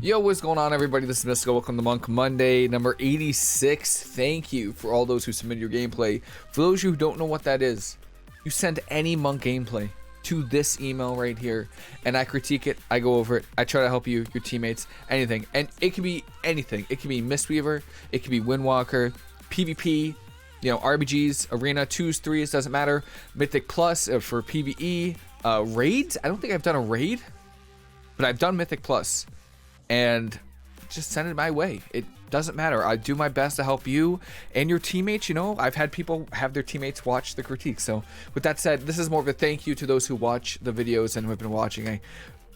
Yo, what's going on, everybody? This is Mysticall. Welcome to Monk Monday, number 86. Thank you for all those who submitted your gameplay. For those of you who don't know what that is, you send any Monk gameplay to this email right here, and I critique it, I go over it, I try to help you, your teammates, anything. And it can be anything. It can be Mistweaver, it can be Windwalker, PvP, you know, RBGs, Arena, 2s, 3s, doesn't matter. Mythic Plus for PvE, raids. I don't think I've done a raid, but I've done Mythic Plus. And just send it my way. It doesn't matter. I do my best to help you and your teammates. You know, I've had people have their teammates watch the critique. So with that said, this is more of a thank you to those who watch the videos and who have been watching.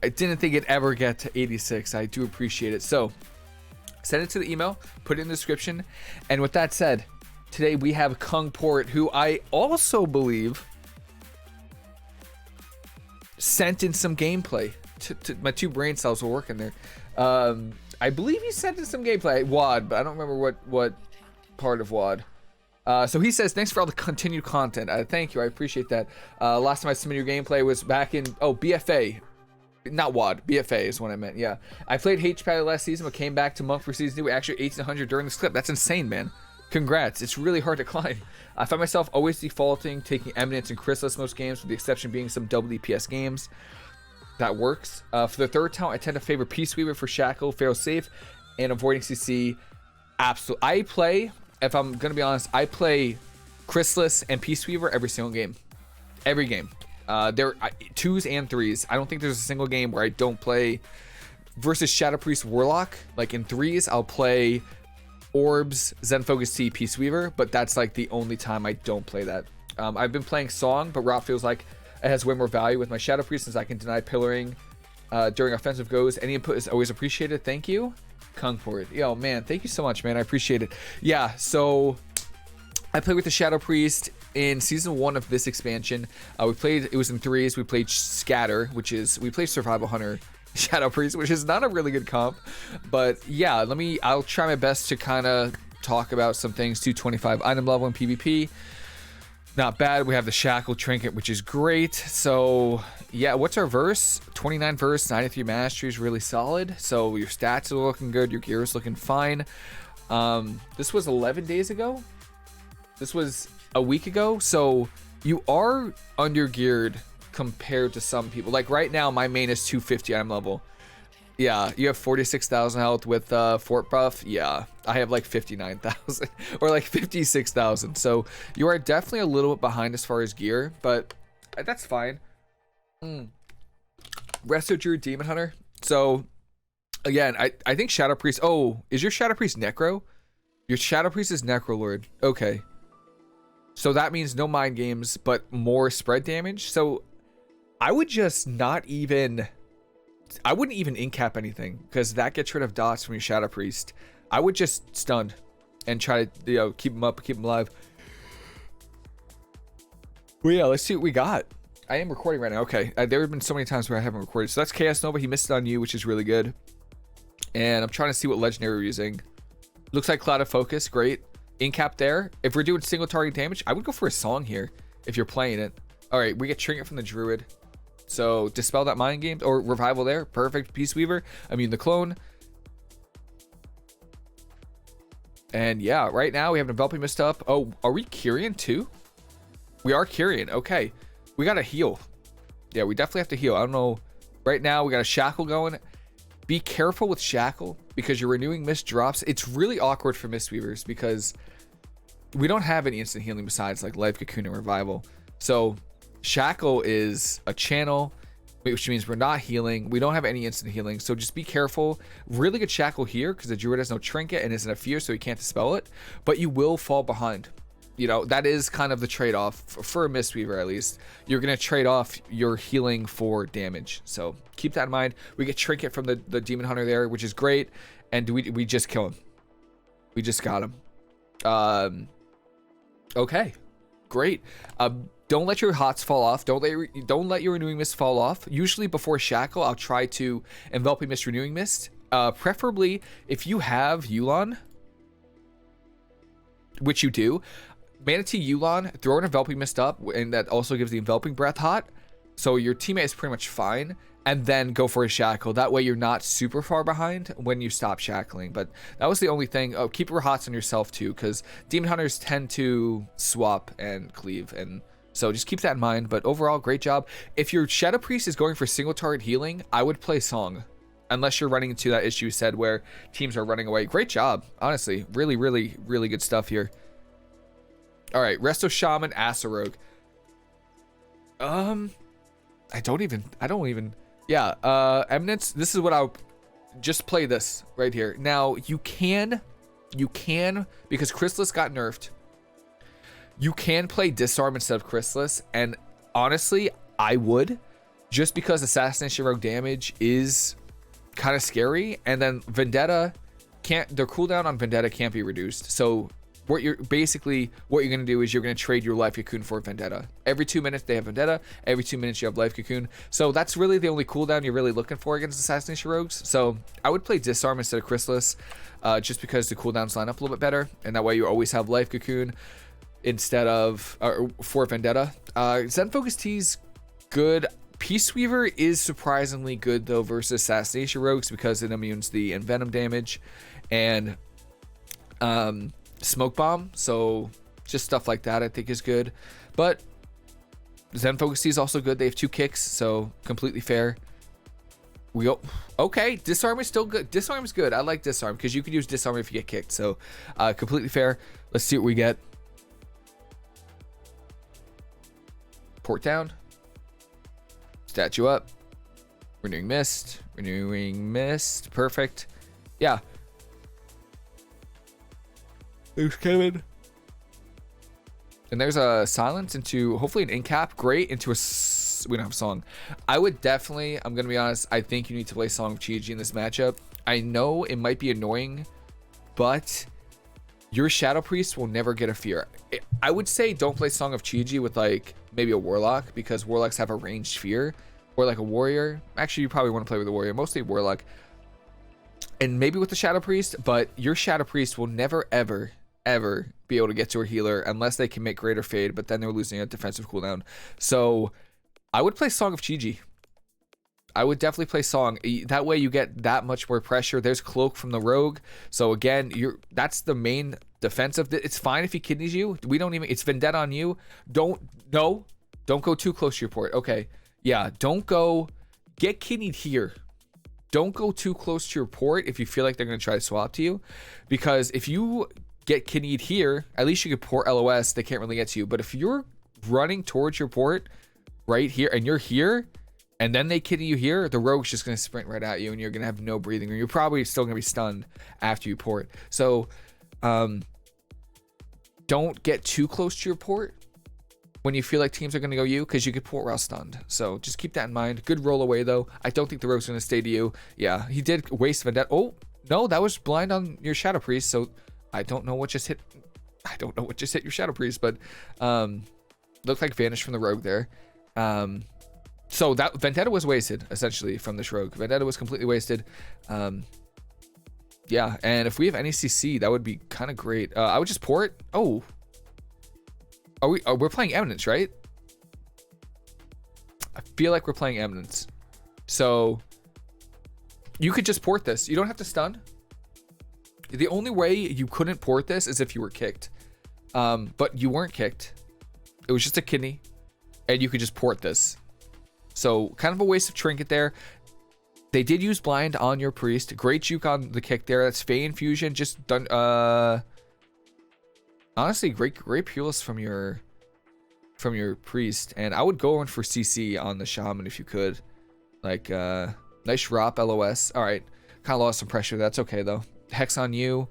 I didn't think it'd ever get to 86. I do appreciate it. So send it to the email, put it in the description. And with that said, today we have Kungport, who I also believe sent in some gameplay. My two brain cells were working there. I believe he sent in some gameplay WAD, but I don't remember what part of WAD. So he says, thanks for all the continued content. Thank you, I appreciate that. Last time I submitted your gameplay was back in BFA, not WAD. BFA is what I meant. Yeah, I played HPAD last season, but came back to Monk for season 2. Actually 1800 during this clip. That's insane, man. Congrats. It's really hard to climb. I find myself always defaulting, taking Eminence and Chrysalis most games, with the exception being some double DPS games. That works. For the third talent, I tend to favor Peaceweaver for Shackle, fail safe, and avoiding CC. Absolutely. I play, if I'm going to be honest, I play Chrysalis and Peaceweaver every single game. Every game. They're 2s and 3s. I don't think there's a single game where I don't play. Versus Shadow Priest Warlock, like in 3s, I'll play Orbs, Zen Focus T, Peaceweaver, but that's like the only time I don't play that. I've been playing Song, but Rob feels like it has way more value with my Shadow Priest since I can deny pillaring during offensive goes. Any input is always appreciated. Thank you, Kungport. Yo, man, thank you so much, man. I appreciate it. Yeah, so I played with the Shadow Priest in season 1 of this expansion. We played, it was in 3s. We played Scatter, we played Survival Hunter Shadow Priest, which is not a really good comp. But yeah, I'll try my best to kind of talk about some things. 225 item level in PvP. Not bad. We have the Shackle Trinket, which is great. So yeah, what's our verse? 29 verse, 93 mastery is really solid. So your stats are looking good. Your gear is looking fine. This was 11 days ago. This was a week ago. So you are under geared compared to some people. Like right now, my main is 250 item level. Yeah, you have 46,000 health with fort buff. Yeah, I have like 59,000 or like 56,000. So you are definitely a little bit behind as far as gear, but that's fine. Resto Druid Demon Hunter. So again, I think Shadow Priest. Oh, is your Shadow Priest Necro? Your Shadow Priest is Necro Lord. Okay. So that means no mind games, but more spread damage. So I would just not even... I wouldn't even incap anything because that gets rid of dots from your Shadow Priest. I would just stun and try to, you know, keep him up, keep him alive. Well, yeah, let's see what we got. I am recording right now. Okay, there have been so many times where I haven't recorded. So that's Chaos Nova. He missed it on you, which is really good. And I'm trying to see what legendary we're using. Looks like Cloud of Focus. Great. Incap there. If we're doing single target damage, I would go for a Song here if you're playing it. All right, we get Trinket from the Druid. So Dispel that mind game or Revival there. Perfect. Peaceweaver. I mean the clone. And yeah, right now we have Enveloping Mist up. Oh, are we Kyrian too? We are Kyrian. Okay. We got to heal. Yeah, we definitely have to heal. I don't know. Right now we got a Shackle going. Be careful with Shackle because your Renewing Mist drops. It's really awkward for Mistweavers because we don't have any instant healing besides like Life Cocoon and Revival. So Shackle is a channel, which means we're not healing. We don't have any instant healing, so just be careful. Really good Shackle here because the Druid has no Trinket and isn't a fear, so he can't dispel it. But you will fall behind. You know, that is kind of the trade-off for a Mistweaver, at least. You're going to trade off your healing for damage. So keep that in mind. We get Trinket from the Demon Hunter there, which is great. And we just kill him. We just got him. Okay. Great. Don't let your hots fall off. Don't let your Renewing Mist fall off. Usually before Shackle, I'll try to Enveloping Mist, Renewing Mist. Preferably if you have Yulon, which you do, Manatee Yulon, throw an Enveloping Mist up, and that also gives the Enveloping Breath hot. So your teammate is pretty much fine. and then go for a shackle. That way you're not super far behind when you stop shackling. But that was the only thing. Oh, keep your hots on yourself too, because demon hunters tend to swap and cleave, and so just keep that in mind. But overall, great job. If your Shadow Priest is going for single target healing, I would play Song, unless you're running into that issue you said where teams are running away. Great job, honestly. Really, really, really good stuff here. All right, Resto Shaman, Assa Rogue. I don't even. Yeah, Eminence, this is what I'll just play this right here. Now, you can, because Chrysalis got nerfed, you can play Disarm instead of Chrysalis, and honestly, I would, just because Assassination Rogue damage is kind of scary, and then Vendetta their cooldown on Vendetta can't be reduced, so what you're gonna do is you're gonna trade your life cocoon for Vendetta. Every 2 minutes they have Vendetta, every 2 minutes you have life cocoon. So that's really the only cooldown you're really looking for against Assassination Rogues. So I would play Disarm instead of Chrysalis, just because the cooldowns line up a little bit better, and that way you always have life cocoon instead of for Vendetta. Zen Focus T's good. Peaceweaver is surprisingly good though versus Assassination Rogues because it immunes the envenom damage and Smoke Bomb, so just stuff like that I think is good. But Zen Focus Tea is also good. They have 2 kicks, so completely fair. We go. Okay, Disarm is still good. Disarm is good. I like Disarm because you can use Disarm if you get kicked, so completely fair. Let's see what we get. Port down. Statue up. Renewing Mist. Renewing Mist. Perfect. Yeah. There's Kevin. And there's a silence into hopefully an Incap. Great. Into a. We don't have Song. I would definitely. I'm going to be honest. I think you need to play Song of Chi-Chi in this matchup. I know it might be annoying, but your Shadow Priest will never get a fear. I would say don't play Song of Chi-Chi with like maybe a Warlock because Warlocks have a ranged fear, or like a Warrior. Actually, you probably want to play with a Warrior. Mostly Warlock. And maybe with the Shadow Priest, but your Shadow Priest will never ever be able to get to a healer unless they can make Greater Fade, but then they're losing a defensive cooldown. So I would play Song of Chi-Chi. I would definitely play Song. That way you get that much more pressure. There's Cloak from the Rogue. So again, that's the main defensive. It's fine if he kidneys you. It's Vendetta on you. Don't go too close to your port. Okay. Yeah, don't go get kidneyed here. Don't go too close to your port if you feel like they're going to try to swap to you, because if you get kidneyed here, at least you could port LOS. They can't really get to you. But if you're running towards your port right here and you're here and then they kidney you here, the Rogue's just going to sprint right at you and you're going to have no breathing, or you're probably still going to be stunned after you port. So don't get too close to your port when you feel like teams are going to go you, because you could port while stunned. So just keep that in mind. Good roll away though. I don't think the Rogue's going to stay to you. Yeah, he did waste Vendetta. Oh no, that was blind on your Shadow Priest. So I don't know what just hit your Shadow Priest, but looked like Vanish from the Rogue there. So that Vendetta was wasted essentially from this Rogue. Vendetta was completely wasted. Yeah, and if we have any CC, that would be kind of great. I would just port. Oh, we're playing Eminence, right? I feel like we're playing Eminence, so you could just port this. You don't have to stun. The only way you couldn't port this is if you were kicked, but you weren't kicked. It was just a kidney, and you could just port this. So kind of a waste of trinket there. They did use blind on your priest. Great juke on the kick there. That's Fey Infusion. Just done. Honestly, great Pulis from your priest. And I would go in for CC on the shaman if you could. Like nice drop LOS. All right, kind of lost some pressure. That's okay though. Hex on you.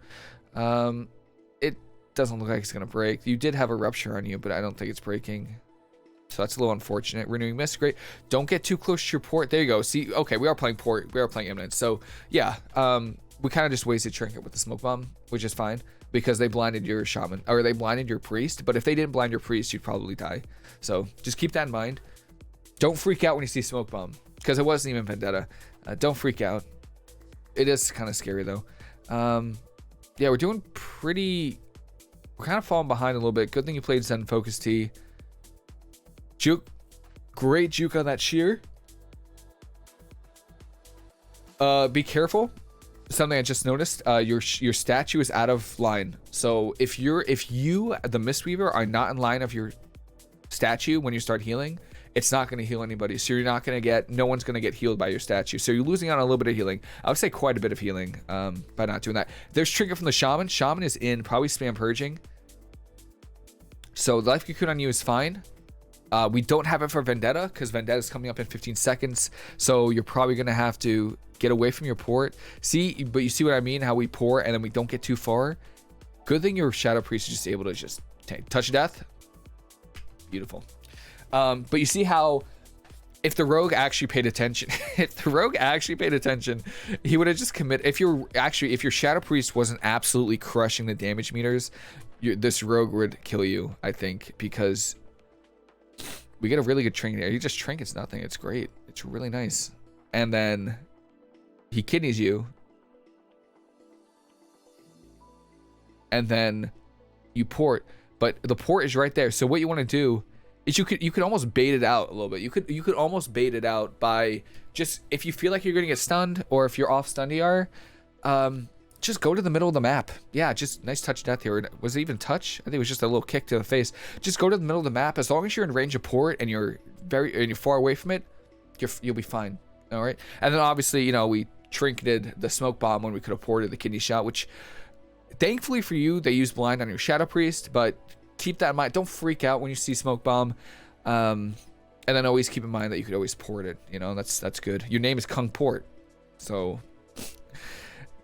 It doesn't look like it's gonna break. You did have a rupture on you, but I don't think it's breaking. So that's a little unfortunate. Renewing Mist, great. Don't get too close to your port. There you go. See, okay, we are playing port. We are playing Eminence. So yeah, we kind of just wasted trinket with the smoke bomb, which is fine because they blinded your shaman, or they blinded your priest. But if they didn't blind your priest, you'd probably die. So just keep that in mind. Don't freak out when you see smoke bomb, because it wasn't even Vendetta. Don't freak out. It is kind of scary though. Yeah, we're doing pretty. We're kind of falling behind a little bit. Good thing you played Zen Focus Tea. Juke, great juke on that shear. Be careful. Something I just noticed. Your statue is out of line. So if you, the mistweaver, are not in line of your statue when you start healing, it's not going to heal anybody. So you're not going to get, no one's going to get healed by your statue. So you're losing out on a little bit of healing. I would say quite a bit of healing by not doing that. There's trinket from the shaman. Shaman is in probably spam purging. So the life cocoon on you is fine. We don't have it for vendetta because vendetta is coming up in 15 seconds. So you're probably going to have to get away from your port. See, but you see what I mean? How we pour and then we don't get too far. Good thing your shadow priest is just able to just touch death. Beautiful. But you see how if the rogue actually paid attention, he would have just if your shadow priest wasn't absolutely crushing the damage meters, this rogue would kill you, I think, because we get a really good trinket there. He just trinkets nothing. It's great. It's really nice. And then he kidneys you. And then you port, but the port is right there. So what you want to do is you could almost bait it out a little bit. You could almost bait it out by just, if you feel like you're gonna get stunned or if you're off stun DR, just go to the middle of the map. Yeah, just nice touch death here. Was it even touch? I think it was just a little kick to the face. Just go to the middle of the map. As long as you're in range of port and you're far away from it, you'll be fine. All right. And then obviously, you know, we trinketed the smoke bomb when we could have ported the kidney shot, which thankfully for you, they use blind on your shadow priest, but keep that in mind. Don't freak out when you see smoke bomb. And then always keep in mind that you could always port it. You know, that's good. Your name is Kungport, so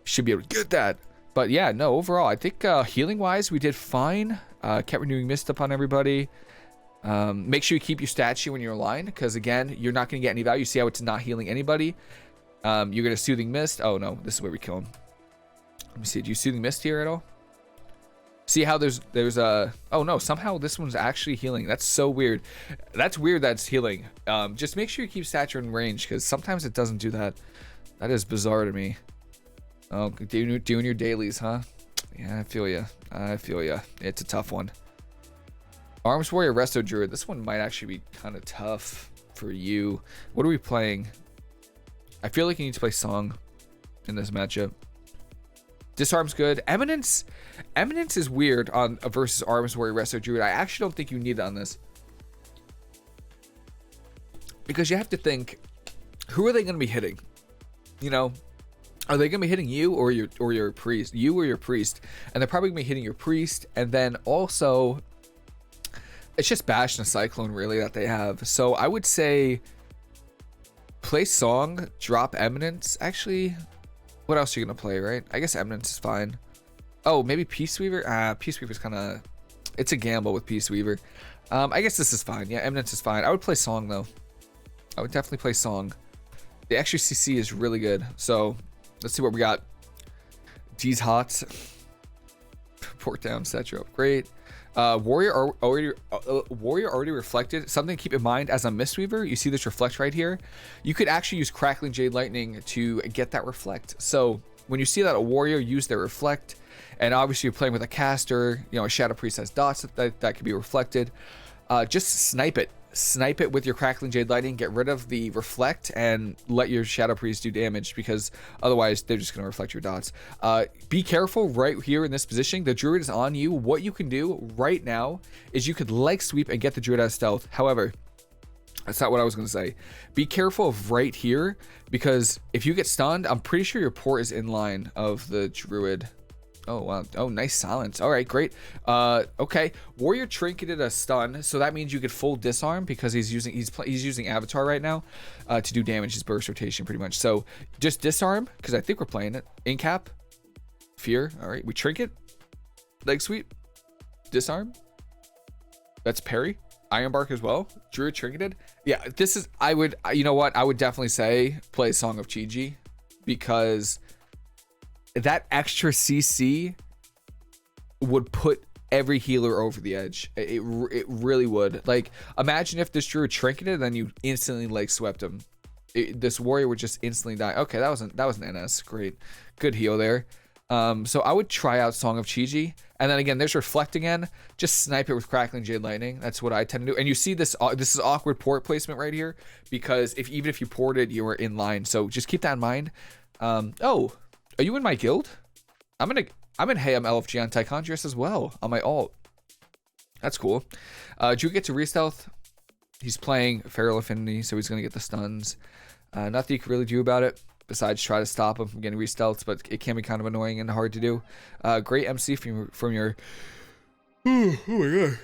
should be able to get that. But yeah, no, overall, I think healing wise, we did fine. Kept renewing mist upon everybody. Make sure you keep your statue when you're aligned, because again, you're not going to get any value. See how it's not healing anybody. You're going to soothing mist. Oh no, this is where we kill him. Let me see. Do you soothing mist here at all? See how there's a, oh no, somehow this one's actually healing. That's so weird. That's weird that's healing. Just make sure you keep statue in range, because sometimes it doesn't do that. That is bizarre to me. Oh, doing your dailies, huh? Yeah, I feel ya. I feel ya. It's a tough one. Arms Warrior, Resto Druid. This one might actually be kind of tough for you. What are we playing? I feel like you need to play Song in this matchup. Disarm's good. Eminence is weird on versus Arms Warrior, Resto Druid. I actually don't think you need it on this, because you have to think, who are they going to be hitting? You know, are they going to be hitting you or your priest? You or your priest, and they're probably going to be hitting your priest, and then also it's just Bash and a Cyclone really that they have. So I would say play Song, drop Eminence. Actually, what else are you gonna play, right? I guess Eminence is fine. Oh, maybe Peaceweaver. Peaceweaver's kind of, it's a gamble with Peaceweaver. I guess this is fine. Yeah, Eminence is fine. I would play Song though. I would definitely play Song. The extra CC is really good. So let's see what we got. D's hot. Port down, statue up. Great. Warrior already reflected. Something to keep in mind as a mistweaver, you see this reflect right here. You could actually use Crackling Jade Lightning to get that reflect. So when you see that a warrior use their reflect, and obviously you're playing with a caster, you know, a shadow priest has dots that can be reflected, just snipe it. Snipe it with your Crackling Jade Lightning, get rid of the reflect, and let your shadow priest do damage, because otherwise they're just going to reflect your dots. Be careful right here in this position. The druid is on you. What you can do right now is you could leg sweep and get the druid out of stealth. However, that's not what I was going to say. Be careful of right here, because if you get stunned, I'm pretty sure your port is in line of the druid. Oh wow. Oh, nice silence. All right, great. Okay, warrior trinketed a stun, so that means you could full disarm, because he's using avatar right now to do damage. His burst rotation pretty much. So just disarm, because I think we're playing it. Incap, fear. All right, we trinket, leg sweep, disarm. That's parry. Iron bark as well. Druid trinketed. Yeah, this is, I would, you know what, I would definitely say play Song of Chi-Ji, because that extra CC would put every healer over the edge. It really would. Like, imagine if this druid trinketed, then you instantly leg swept him. This warrior would just instantly die. Okay, that was an NS. Great, good heal there. So I would try out Song of Chi-Ji, and then again, there's reflect again. Just snipe it with Crackling Jade Lightning. That's what I tend to do. And you see this is awkward port placement right here, because even if you ported, you were in line. So just keep that in mind. Oh, are you in my guild? I'm in Hey I'm LFG on Tychondrius as well on my alt. That's cool. Drew gets a re-stealth. He's playing Feral Affinity, so he's gonna get the stuns. Nothing you can really do about it besides try to stop him from getting re-stealths, but it can be kind of annoying and hard to do. Great MC from your oh my god.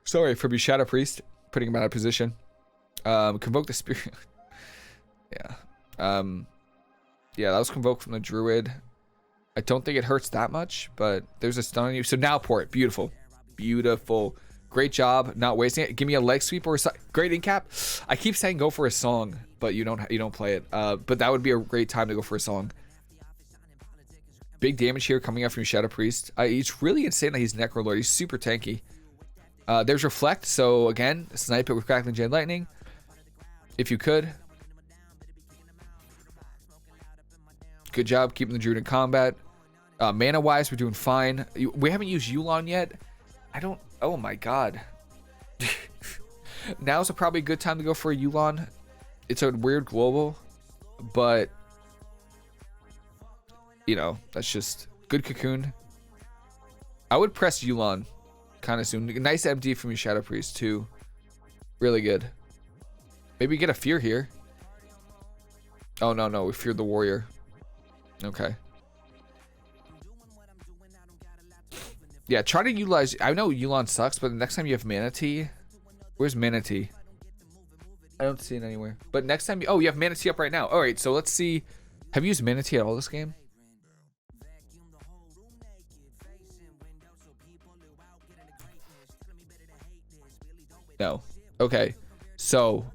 Sorry, from your Shadow Priest, putting him out of position. Convoke the Spirit. Yeah. Yeah, that was convoked from the Druid. I don't think it hurts that much, but there's a stun on you. So now port. Beautiful. Beautiful. Great job not wasting it. Give me a leg sweep or a great Incap. I keep saying go for a song, but you don't play it. But that would be a great time to go for a song. Big damage here coming out from Shadow Priest. It's really insane that he's Necrolord. He's super tanky. There's Reflect. So again, snipe it with Crackling Jade Lightning. If you could. Good job keeping the Druid in combat. Mana wise, we're doing fine. We haven't used Yulon yet. Oh my god. Now's probably a good time to go for a Yulon. It's a weird global, but you know, that's just good cocoon. I would press Yulon kind of soon. Nice MD from your Shadow Priest too. Really good. Maybe get a fear here. Oh no, we feared the warrior. Okay. Yeah, try to utilize. I know Yulon sucks, but the next time you have Mana Tea, where's Mana Tea? I don't see it anywhere. But next time, you have Mana Tea up right now. All right, so let's see. Have you used Mana Tea at all this game? No. Okay. So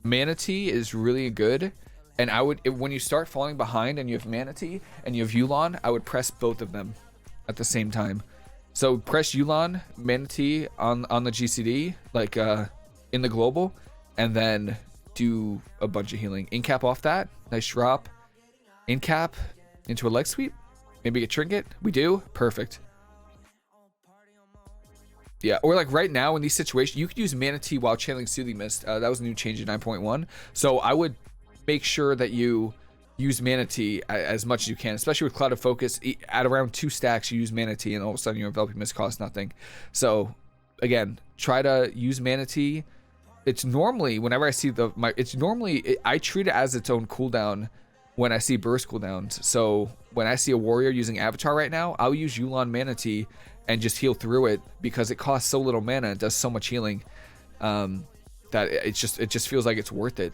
Mana Tea is really good. And I would, when you start falling behind and you have Mana Tea and you have Yulon, I would press both of them at the same time. So press Yulon, Mana Tea on the GCD, like in the global, and then do a bunch of healing. Incap off that. Nice drop. Incap into a leg sweep. Maybe a trinket. We do. Perfect. Yeah, or like right now in these situations, you could use Mana Tea while channeling Soothing Mist. That was a new change in 9.1. So I would make sure that you use Mana Tea as much as you can, especially with Clouded Focus. At around 2 stacks, you use Mana Tea, and all of a sudden your enveloping mist costs nothing. So again, try to use Mana Tea. It's normally, whenever I see I treat it as its own cooldown when I see burst cooldowns. So when I see a warrior using Avatar right now, I'll use Yulon Mana Tea and just heal through it because it costs so little mana. It does so much healing that it just feels like it's worth it.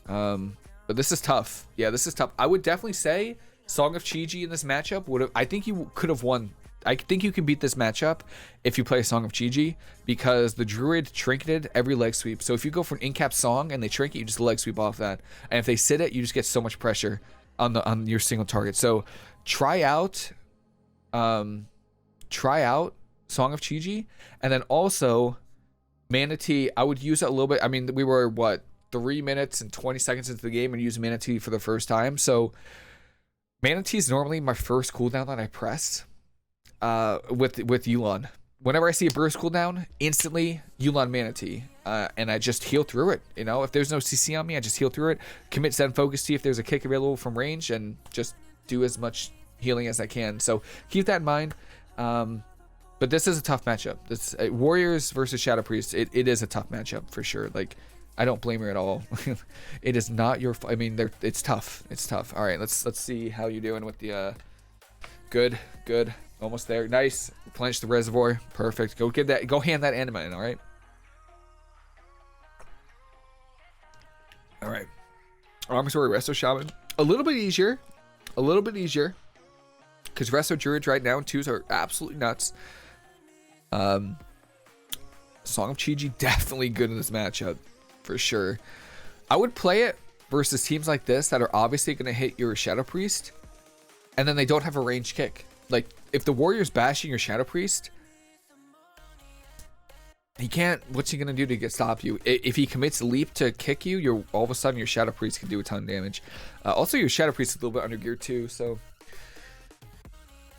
But this is tough. Yeah, this is tough. I would definitely say Song of Chi-Ji in this matchup would have. I think you could have won. I think you can beat this matchup if you play Song of Chi-Ji because the Druid trinketed every leg sweep. So if you go for an Incap Song and they trinket, you just leg sweep off that. And if they sit it, you just get so much pressure on your single target. So try out Song of Chi-Ji, and then also Mana Tea. I would use it a little bit. I mean, we were what? 3 minutes and 20 seconds into the game and use Mana Tea for the first time. So Mana Tea is normally my first cooldown that I press with Yulon. Whenever I see a burst cooldown, instantly Yulon Mana Tea. And I just heal through it. You know, if there's no CC on me, I just heal through it. Commit Zen Focus Tea if there's a kick available from range, and just do as much healing as I can. So keep that in mind. But this is a tough matchup. This Warriors versus Shadow Priest. It is a tough matchup for sure. Like, I don't blame her at all. It is not your. I mean, it's tough. It's tough. All right, let's see how you're doing with the. Good. Almost there. Nice. Replenish the reservoir. Perfect. Go get that. Go hand that anima in. All right. All right. Armatory Resto Shaman. A little bit easier. Because Resto Druids right now in 2s are absolutely nuts. Song of Chi-Ji definitely good in this matchup. For sure. I would play it versus teams like this that are obviously going to hit your Shadow Priest and then they don't have a ranged kick. Like, if the warrior's bashing your Shadow Priest, he can't. What's he going to do to stop you? If he commits leap to kick you, all of a sudden your Shadow Priest can do a ton of damage. Also, your Shadow Priest is a little bit under gear too, so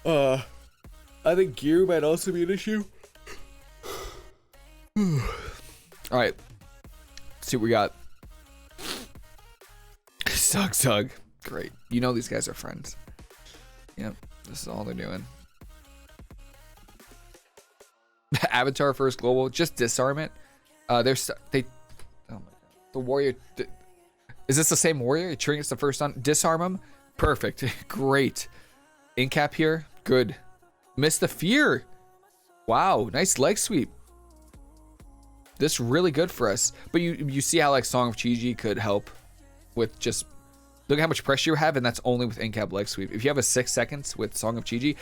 I think gear might also be an issue. All right. See what we got. Zug. Great. You know these guys are friends. Yep. This is all they're doing. Avatar first global. Just disarm it. Oh my god. The warrior. Is this the same warrior? Trinket's the first on. Disarm him. Perfect. Great. Incap here. Good. Miss the fear. Wow. Nice leg sweep. This really good for us. But you see how like Song of Chi-Ji could help with just look at how much pressure you have, and that's only with Incap leg sweep. If you have a 6 seconds with Song of Chi-Ji,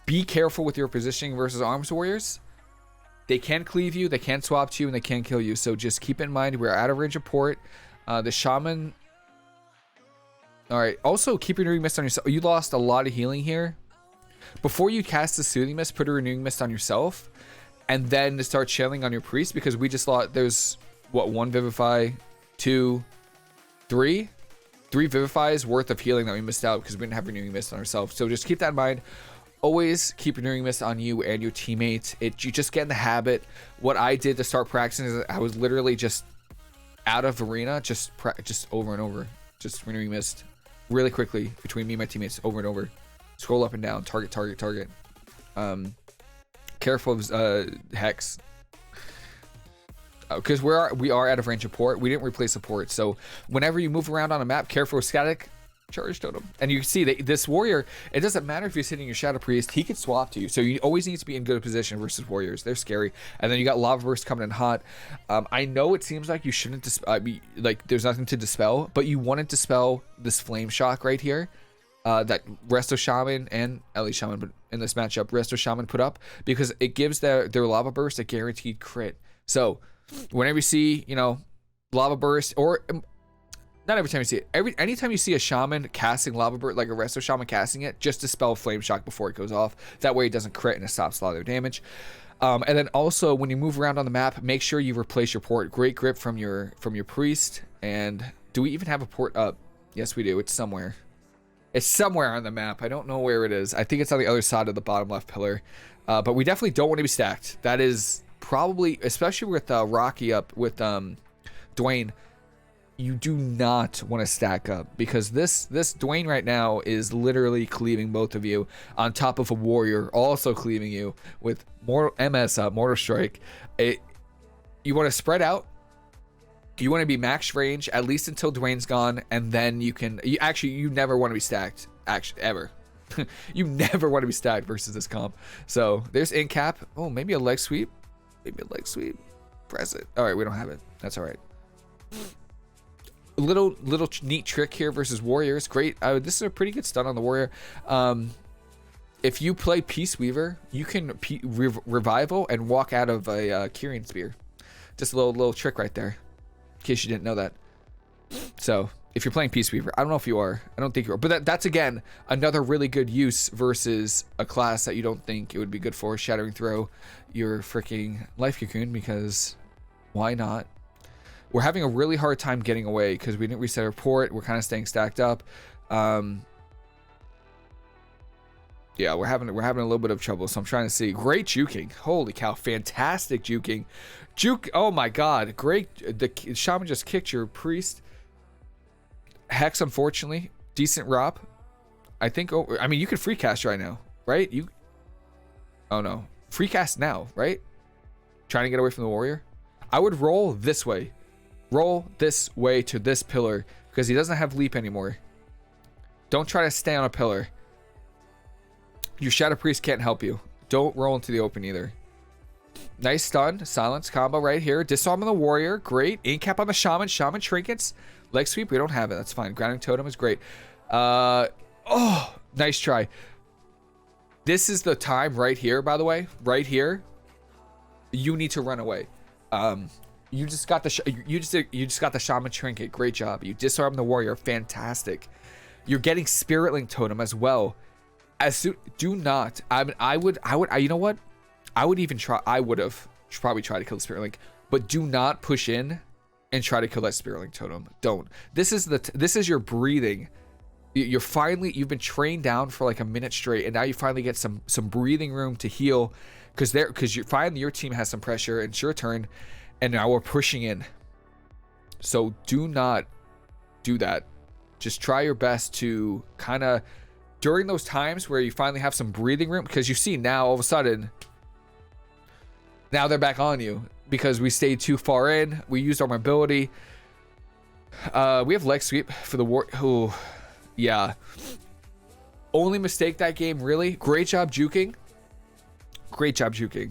be careful with your positioning versus arms warriors. They can cleave you, they can swap to you, and they can kill you. So just keep in mind we're out of range of port. The shaman. Alright, also keep your renewing mist on yourself. You lost a lot of healing here. Before you cast the soothing mist, put a renewing mist on yourself. And then start channeling on your priest, because we just lost, there's what, 1 Vivify, 2, 3 Vivifys worth of healing that we missed out because we didn't have renewing mist on ourselves. So just keep that in mind. Always keep renewing mist on you and your teammates. You just get in the habit. What I did to start practicing is I was literally just out of arena, just over and over, just renewing mist really quickly between me and my teammates, over and over. Scroll up and down, target. Careful of Hex, because we are out of range of port. We didn't replace the port, so whenever you move around on a map, careful with static charge totem. And you can see that this warrior, it doesn't matter if he's hitting your shadow priest, he can swap to you. So you always need to be in good position versus warriors. They're scary. And then you got lava burst coming in hot. I know it seems like you shouldn't be like there's nothing to dispel, but you want to dispel this flame shock right here. That Resto Shaman and Ellie Shaman, but in this matchup, Resto Shaman put up, because it gives their lava burst a guaranteed crit. So whenever you see, lava burst, or not every time you see it, anytime you see a shaman casting lava burst, like a Resto Shaman casting it, just dispel flame shock before it goes off. That way it doesn't crit and it stops a lot of their damage. And then also when you move around on the map, make sure you replace your port. Great grip from your priest. And do we even have a port up? Yes, we do. It's somewhere. It's somewhere on the map. I don't know where it is. I think it's on the other side of the bottom left pillar. But we definitely don't want to be stacked. That is probably, especially with Rocky up with Dwayne, you do not want to stack up, because this Dwayne right now is literally cleaving both of you on top of a warrior also cleaving you with more MS up, Mortal Strike. You want to spread out. You want to be max range at least until Dwayne's gone, and then you never want to be stacked, actually, ever. You never want to be stacked versus this comp. So there's Incap. Oh, maybe a leg sweep. Press it. All right, we don't have it. That's all right. A little neat trick here versus warriors. Great. This is a pretty good stun on the warrior. If you play Peaceweaver, you can revival and walk out of a Kyrian spear. Just a little trick right there, in case you didn't know that. So if you're playing Peaceweaver, I don't know if you are. I don't think you are. But that's again another really good use versus a class that you don't think it would be good for. Shattering Throw your freaking life cocoon, because why not? We're having a really hard time getting away because we didn't reset our port. We're kind of staying stacked up. Yeah, we're having a little bit of trouble. So I'm trying to see. Great juking. Holy cow. Fantastic juking. Oh my god. Great. The shaman just kicked your priest. Hex, unfortunately. Decent ROP. I think. Oh, I mean, you could free cast right now, right? Oh no. Free cast now, right? Trying to get away from the warrior. I would roll this way. Roll this way to this pillar, because he doesn't have leap anymore. Don't try to stay on a pillar. Your Shadow Priest can't help you. Don't roll into the open either. Nice stun. Silence combo right here. Disarm on the warrior. Great. Incap on the shaman. Shaman trinkets. Leg sweep. We don't have it. That's fine. Grounding totem is great. Oh, nice try. This is the time right here, by the way. Right here. You need to run away. You just got the shaman trinket. Great job. You disarm the warrior. Fantastic. You're getting Spirit Link totem as well. Do not. I mean, you know what? I would have probably tried to kill the Spirit Link, but do not push in and try to kill that Spirit Link totem. Don't. This is your breathing. You've been trained down for like a minute straight, and now you finally get some breathing room to heal, because you finally your team has some pressure. It's your turn, and now we're pushing in. So do not do that. just try your best to kind of, during those times where you finally have some breathing room, because you see now all of a sudden, now they're back on you because we stayed too far in. We used our mobility. We have leg sweep for the war. Oh, yeah. Only mistake that game, really. Great job juking. Great job juking.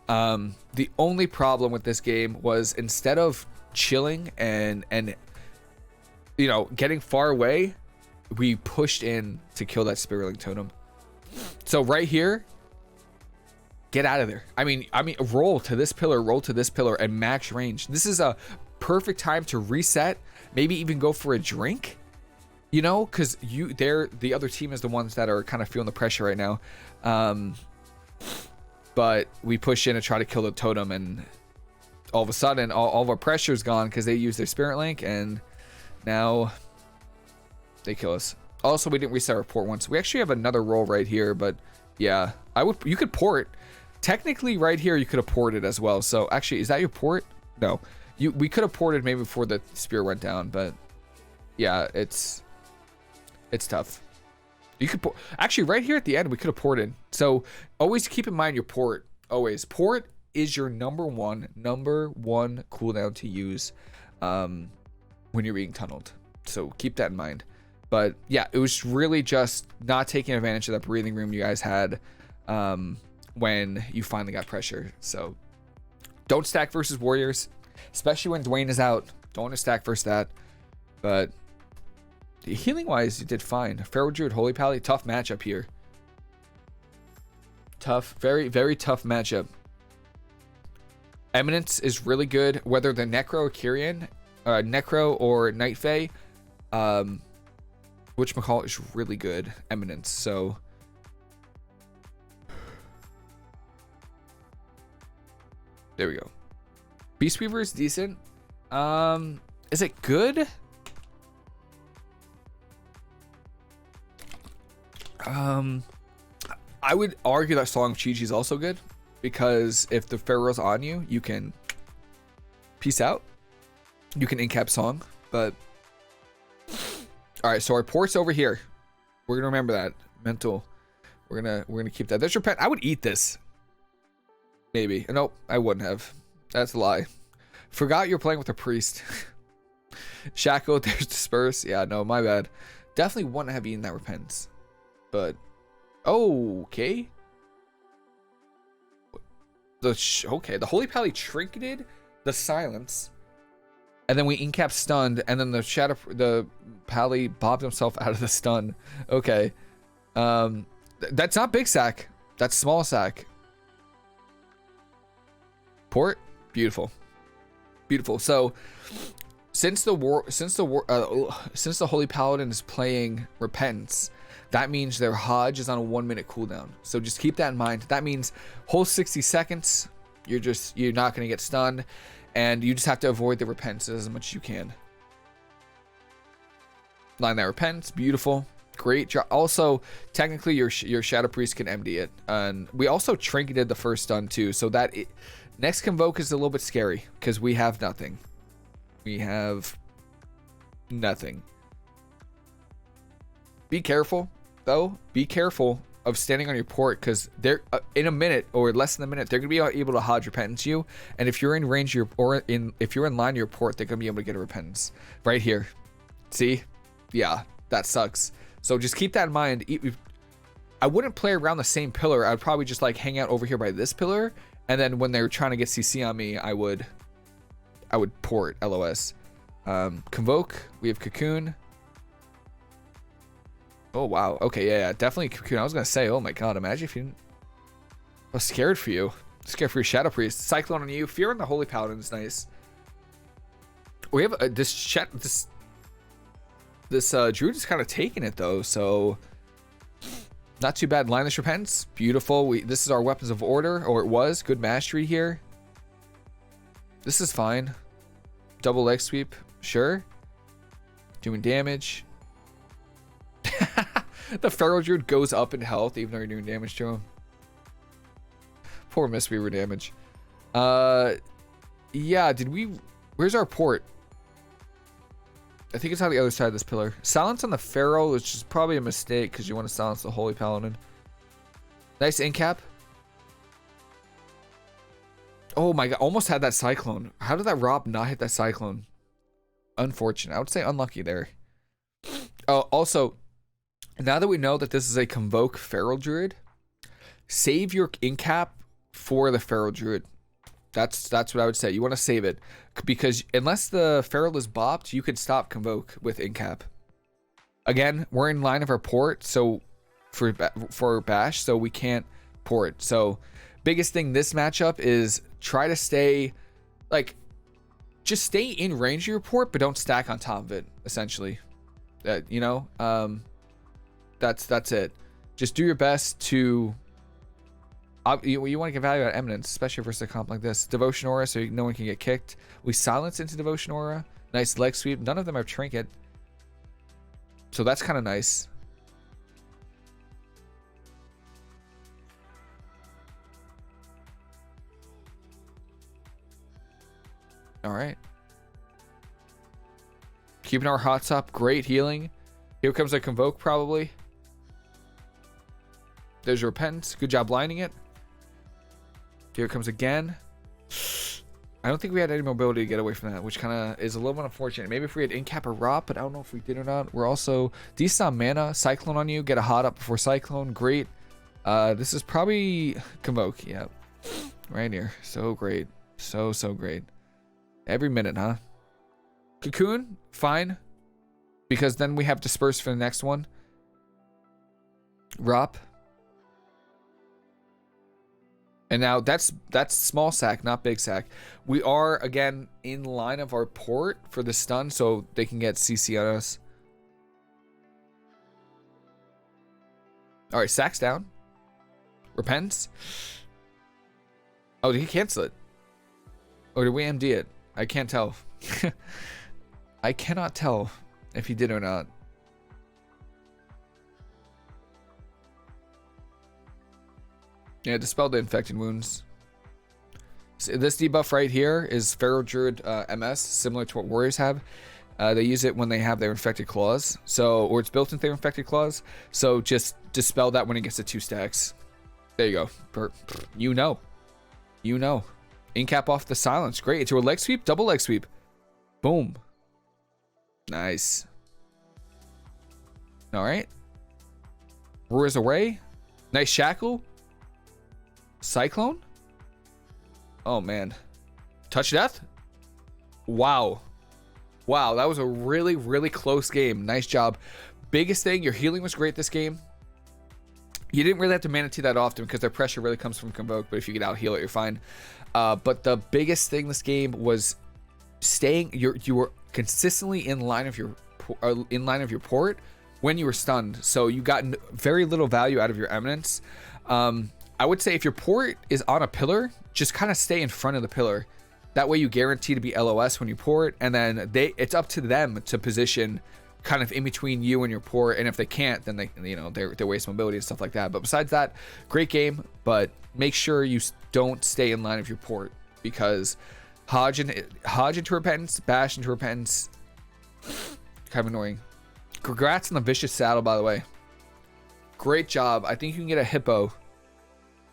The only problem with this game was instead of chilling and you know, getting far away, we pushed in to kill that spiraling totem. So right here, get out of there. I mean, roll to this pillar, and max range. This is a perfect time to reset. Maybe even go for a drink. You know, because the other team is the ones that are kind of feeling the pressure right now. But we push in and try to kill the totem, and all of a sudden, all of our pressure is gone because they use their spirit link, and now they kill us. Also, we didn't reset our port once. We actually have another roll right here, but yeah, you could port. Technically, right here, you could have ported as well. So actually, is that your port? No, we could have ported maybe before the spear went down, but yeah, it's tough. You could actually right here at the end, we could have ported. So always keep in mind your port. Always port is your number one cooldown to use when you're being tunneled. So keep that in mind. But yeah, it was really just not taking advantage of that breathing room you guys had when you finally got pressure. So don't stack versus warriors, especially when Dwayne is out. Don't want to stack versus that. But healing wise, you did fine. Feral Druid, Holy Pally, tough matchup here. Tough, very, very tough matchup. Eminence is really good, whether the Necro or Kyrian, Necro or Night Fae, whatchamacallit is really good. Eminence, so. There we go. Peaceweaver is decent. Is it good? I would argue that Song of Chi-Chi is also good, because if the Pharaoh's on you, you can peace out. You can incap Song, but all right. So our port's over here. We're gonna remember that mental. We're gonna keep that. There's your pet. I would eat this. Maybe. Nope, I wouldn't have. That's a lie. Forgot you're playing with a priest. Shackle. There's Disperse. Yeah, no, my bad. Definitely wouldn't have eaten that Repentance. But okay. Okay, the Holy Pally trinketed the silence, and then we incap stunned, and then the Pally bobbed himself out of the stun. Okay, that's not big sack. That's small sack. Port, beautiful, beautiful. So since the Holy Paladin is playing Repentance, that means their Hodge is on a 1 minute cooldown. So just keep that in mind. That means whole 60 seconds, you're not going to get stunned, and you just have to avoid the Repentance as much as you can. Line that Repentance, beautiful, great job. Also, technically your Shadow Priest can MD it, and we also trinketed the first stun too. So that next Convoke is a little bit scary because we have nothing. We have nothing. Be careful. Though, be careful of standing on your port, because they're in a minute or less than a minute, they're gonna be able to Hodge Repentance you, and if you're in range if you're in line of your port, they're gonna be able to get a Repentance right here. See, yeah, that sucks. So just keep that in mind. I wouldn't play around the same pillar. I'd probably just like hang out over here by this pillar, and then when they're trying to get CC on me, I would port LOS. Convoke. We have Cocoon. Oh, wow. Okay, yeah, definitely Cocoon. I was going to say, oh my god, imagine if you didn't... I was scared for you. Scared for your Shadow Priest. Cyclone on you. Fear on the Holy Paladin is nice. We have this Druid is kind of taking it, though, so... Not too bad. Lineless Repentance. Beautiful. This is our Weapons of Order, or it was. Good mastery here. This is fine. Double leg sweep. Sure. Doing damage. The Feral Druid goes up in health even though you're doing damage to him. Poor mistweaver damage. Yeah, where's our port? I think it's on the other side of this pillar. Silence on the Pharaoh, which is probably a mistake because you want to silence the Holy Paladin. Nice Incap. Oh my god, almost had that Cyclone. How did that Rob not hit that Cyclone? Unfortunate. I would say unlucky there. Oh, also, now that we know that this is a Convoke Feral Druid, save your Incap for the Feral Druid. That's what I would say. You want to save it. Because unless the Feral is bopped, you can stop Convoke with Incap. Again, we're in line of our port, so for Bash, so we can't port. So biggest thing this matchup is try to stay, like, just stay in range of your port, but don't stack on top of it, essentially. You know, that's it. Just do your best to... you want to get value out of Eminence, especially versus a comp like this. Devotion Aura, so no one can get kicked. We silence into Devotion Aura. Nice leg sweep. None of them have Trinket. So that's kind of nice. All right. Keeping our hots up. Great healing. Here comes a Convoke, probably. There's your Repentance. Good job lining it. Here it comes again. I don't think we had any mobility to get away from that, which kind of is a little bit unfortunate. Maybe if we had Incap or Rot, but I don't know if we did or not. We're also decent mana. Cyclone on you. Get a hot up before Cyclone. Great. This is probably Convoke. Yeah. Right here. So great. So great. Every minute, huh? Cocoon. Fine. Because then we have Disperse for the next one. Rop. And now that's small sack, not big sack. We are, again, in line of our port for the stun, so they can get CC on us. All right, sack's down. Repents. Oh, did he cancel it? Or did we MD it? I can't tell. I cannot tell if he did or not. Yeah, dispel the infected wounds. So this debuff right here is Feral Druid MS, similar to what warriors have. They use it when they have their infected claws, or it's built into their infected claws. So just dispel that when it gets to 2 stacks. There you go. You know. Incap off the silence. Great. It's a leg sweep, double leg sweep. Boom. Nice. All right. Roars away. Nice shackle. Cyclone? Oh man. Touch death? Wow. That was a really close game. Nice job. Biggest thing, your healing was great this game. You didn't really have to mana tea that often because their pressure really comes from Convoke, but if you get out heal it, you're fine. But the biggest thing this game was staying, you were consistently in line of your port when you were stunned. So you got very little value out of your Eminence. I would say if your port is on a pillar, just kind of stay in front of the pillar. That way you guarantee to be LOS when you port, and then it's up to them to position kind of in between you and your port, and if they can't, then they waste mobility and stuff like that. But besides that, great game, but make sure you don't stay in line of your port, because Hodge into Repentance, Bash into Repentance, kind of annoying. Congrats on the Vicious Saddle, by the way. Great job. I think you can get a Hippo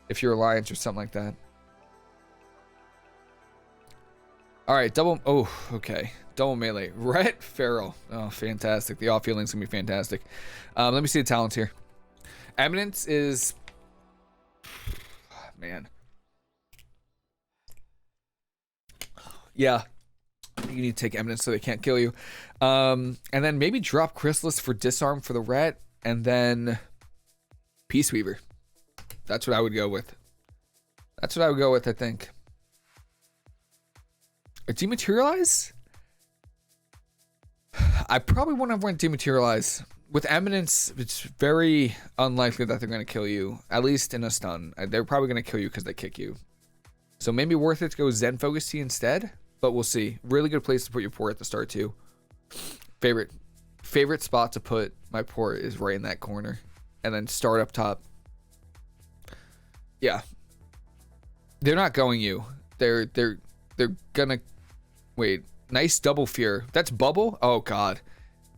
if you're Alliance or something like that. All right, okay. Double melee. Rhett Feral. Oh, fantastic. The off healing's gonna be fantastic. Let me see the talents here. Eminence is... Man. Yeah. You need to take Eminence so they can't kill you. And then maybe drop Chrysalis for Disarm for the Rhett, and then Peaceweaver. That's what I would go with. I think. A Dematerialize? I probably wouldn't have went Dematerialize. With Eminence, it's very unlikely that they're going to kill you. At least in a stun. They're probably going to kill you because they kick you. So maybe worth it to go Zen Focus Tea instead. But we'll see. Really good place to put your port at the start too. Favorite spot to put my port is right in that corner. And then start up top. Yeah. They're not going you. They're gonna... Wait. Nice double fear. That's bubble? Oh, God.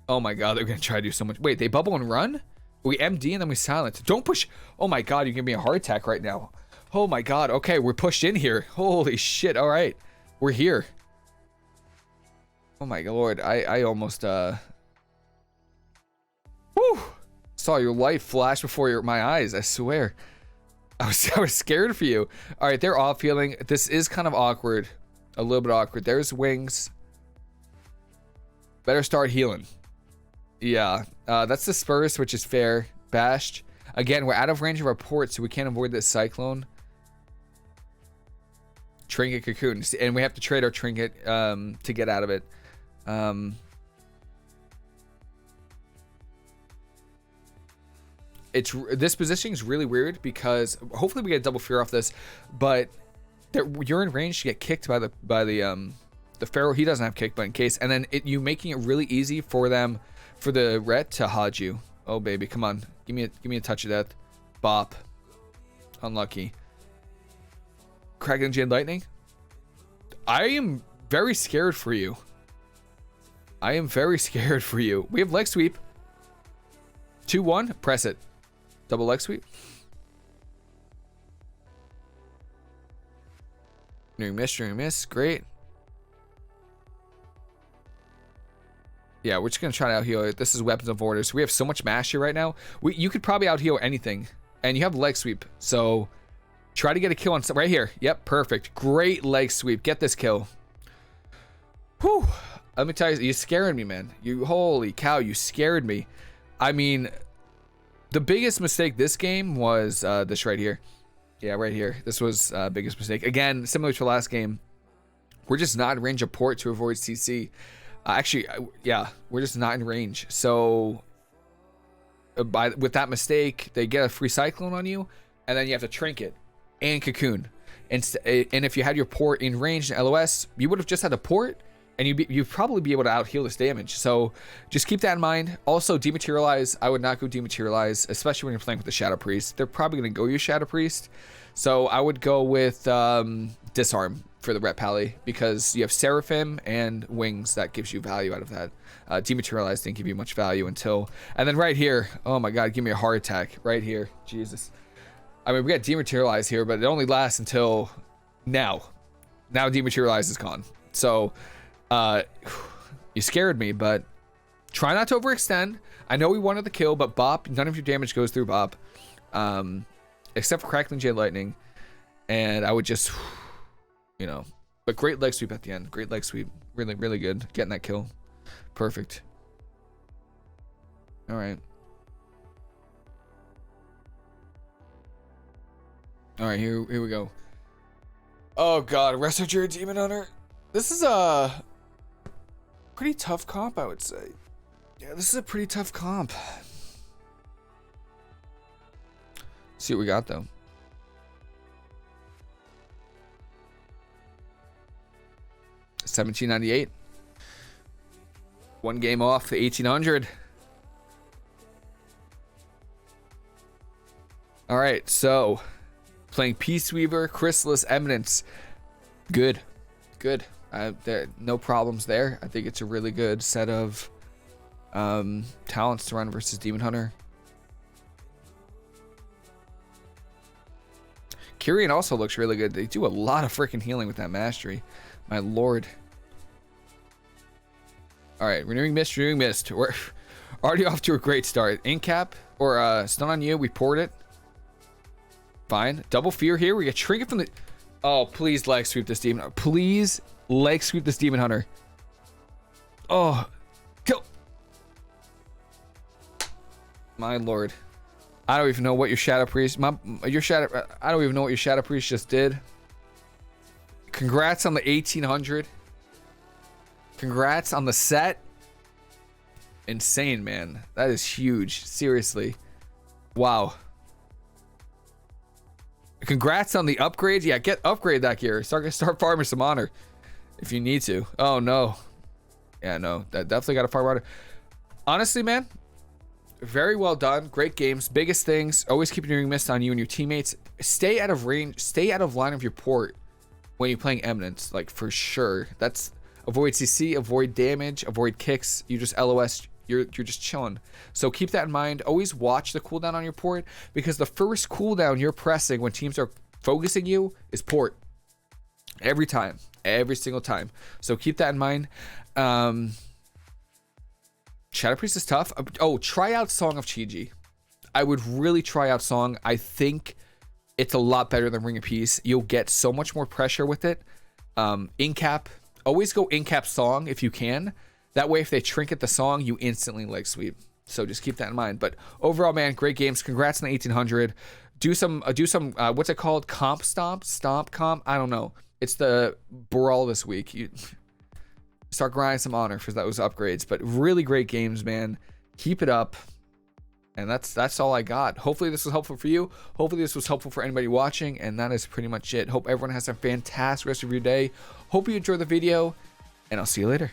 Oh, my God. They're going to try to do so much. Wait, they bubble and run? We MD and then we silence. Don't push. Oh, my God. You're giving me a heart attack right now. Oh, my God. Okay, we're pushed in here. Holy shit. All right. We're here. Oh, my Lord. I almost... Whew. Saw your light flash before my eyes. I swear. I was scared for you. All right, they're off healing. This is kind of awkward. A little bit awkward. There's wings. Better start healing. Yeah, that's the Spurs, which is fair. Bashed. Again, we're out of range of our port, so we can't avoid this cyclone. Trinket cocoon. And we have to trade our trinket to get out of it. This positioning is really weird because hopefully we get double fear off this, but you're in range to get kicked by the pharaoh. He doesn't have kick, but in case, and then you making it really easy for them, for the ret to hodge you. Oh baby, come on, give me a touch of death. Bop. Unlucky. Kraken Jade Lightning. I am very scared for you. I am very scared for you. We have leg sweep. 2-1. Press it. Double leg sweep. During miss. Great. Yeah, we're just gonna try to out heal it. This is weapons of order. So we have so much mash here right now. You could probably out heal anything, and you have leg sweep. So try to get a kill on right here. Yep, perfect. Great leg sweep. Get this kill. Whew. Let me tell you, you're scaring me, man. You holy cow, you scared me. I mean, the biggest mistake this game was this right here. Yeah, right here. This was biggest mistake. Again, similar to last game, we're just not in range of port to avoid CC. Actually, yeah, we're just not in range. So with that mistake, they get a free cyclone on you, and then you have to trinket and cocoon. And if you had your port in range in LOS, you would have just had the port, and you'd probably be able to out heal this damage. So just keep that in mind. Also, dematerialize. I would not go dematerialize, especially when you're playing with the Shadow Priest. They're probably going to go your Shadow Priest. So I would go with disarm for the Ret Pally, because you have Seraphim and wings that gives you value out of that. Dematerialize didn't give you much value until, and then right here, oh my God, give me a heart attack right here. Jesus. I mean, we got dematerialize here, but it only lasts until now. Now dematerialize is gone. So you scared me, but try not to overextend. I know we wanted the kill, but Bop, none of your damage goes through Bop, except for Crackling Jade Lightning. And I would just, you know, but great leg sweep at the end. Great leg sweep. Really, really good. Getting that kill. Perfect. All right. All right, here we go. Oh God, Restorateur Demon Hunter. This is a pretty tough comp, I would say. Yeah, this is a pretty tough comp. See what we got though. $17.98. One game off the 1800. All right, so playing Peaceweaver, Chrysalis, Eminence. Good. There no problems there. I think it's a really good set of talents to run versus Demon Hunter. Kyrian also looks really good. They do a lot of freaking healing with that mastery. My lord. All right, renewing mist. We're already off to a great start. Incap or stun on you. We poured it. Fine. Double fear here. We get trinket from the. Oh, please leg sweep this demon. Please leg sweep this demon hunter. Oh, kill. My lord. I don't even know what your shadow priest. I don't even know what your shadow priest just did. Congrats on the 1800. Congrats on the set. Insane, man. That is huge. Seriously. Wow. Congrats on the upgrades. Yeah, upgrade that gear. Start farming some honor if you need to. Oh no. Yeah, no. That definitely got to farm honor. Honestly, man, very well done. Great games. Biggest things. Always keep your mist on you and your teammates. Stay out of range. Stay out of line of your port when you're playing Eminence. Like for sure. That's avoid CC, avoid damage, avoid kicks. You just LOS, you're just chilling. So keep that in mind. Always watch the cooldown on your port, because the first cooldown you're pressing when teams are focusing you is port. Every time, every single time. So keep that in mind. Shadow Priest is tough. Oh, try out Song of Chi-Ji. I would really try out Song. I think it's a lot better than Ring of Peace. You'll get so much more pressure with it. Incap. Always go Incap Song if you can. That way, if they trinket the Song, you instantly leg sweep. So just keep that in mind. But overall, man, great games. Congrats on the 1800. Do some what's it called? Comp stomp? Stomp comp? I don't know. It's the brawl this week. You start grinding some honor for those upgrades. But really great games, man. Keep it up. And that's all I got. Hopefully this was helpful for you. Hopefully this was helpful for anybody watching. And that is pretty much it. Hope everyone has a fantastic rest of your day. Hope you enjoyed the video. And I'll see you later.